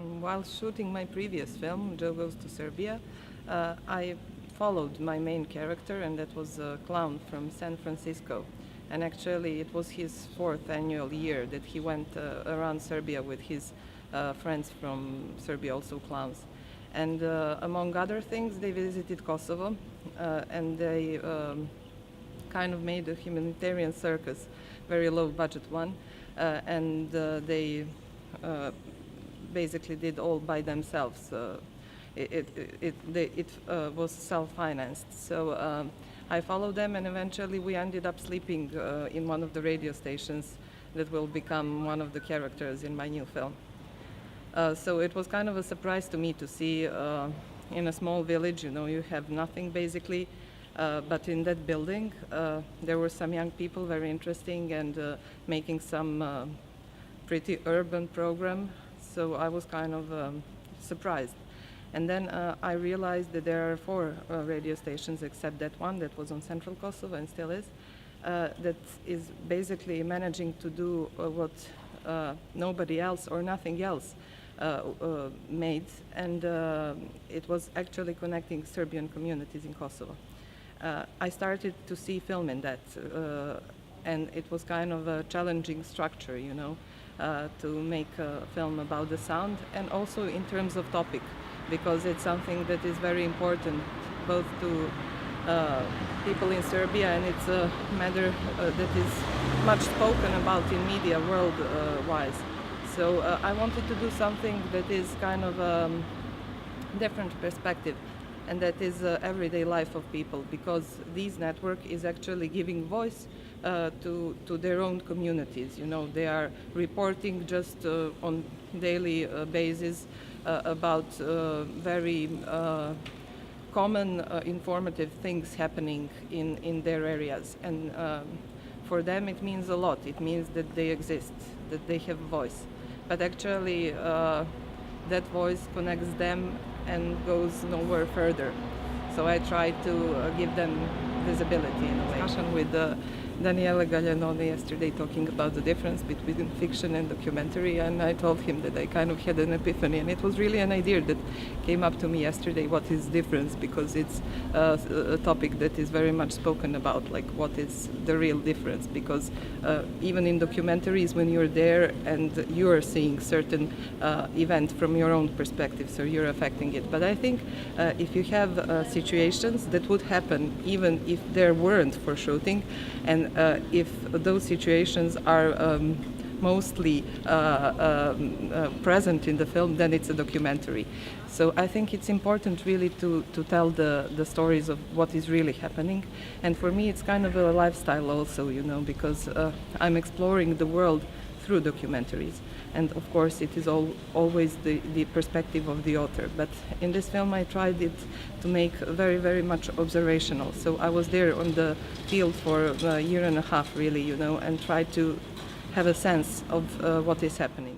While shooting my previous film, Joe Goes to Serbia, I followed my main character, and that was a clown from San Francisco. And actually, it was his fourth annual year that he went around Serbia with his friends from Serbia, also clowns. And among other things, they visited Kosovo, and they kind of made a humanitarian circus, very low budget one, and they basically did all by themselves. It was self-financed. So I followed them, and eventually we ended up sleeping in one of the radio stations that will become one of the characters in my new film. So it was kind of a surprise to me to see in a small village, you have nothing basically, but in that building there were some young people, very interesting, and making some pretty urban program. So I was kind of surprised. And then I realized that there are 4 radio stations except that one that was on central Kosovo and still is, that is basically managing to do what nobody else or nothing else made, and it was actually connecting Serbian communities in Kosovo. I started to see film in that, and it was kind of a challenging structure, to make a film about the sound, and also in terms of topic, because it's something that is very important both to people in Serbia, and it's a matter that is much spoken about in media world-wise. So I wanted to do something that is kind of a different perspective, and that is everyday life of people, because this network is actually giving voice to their own communities. They are reporting just on daily basis about very common informative things happening in their areas, and for them it means a lot. It means that they exist, that they have voice, but actually that voice connects them and goes nowhere further. So I try to give them visibility in a way. Discussion with Daniele Gallianone yesterday, talking about the difference between fiction and documentary, and I told him that I kind of had an epiphany, and it was really an idea that came up to me yesterday. What is difference? Because it's a topic that is very much spoken about, like what is the real difference, because even in documentaries, when you're there and you're seeing certain event from your own perspective, so you're affecting it. But I think if you have situations that would happen even if there weren't for shooting, and if those situations are mostly present in the film, then it's a documentary. So I think it's important really to tell the stories of what is really happening. And for me it's kind of a lifestyle also, because I'm exploring the world through documentaries. And of course it is always the perspective of the author. But in this film I tried it to make very, very much observational. So I was there on the field for a year and a half really, and tried to have a sense of what is happening.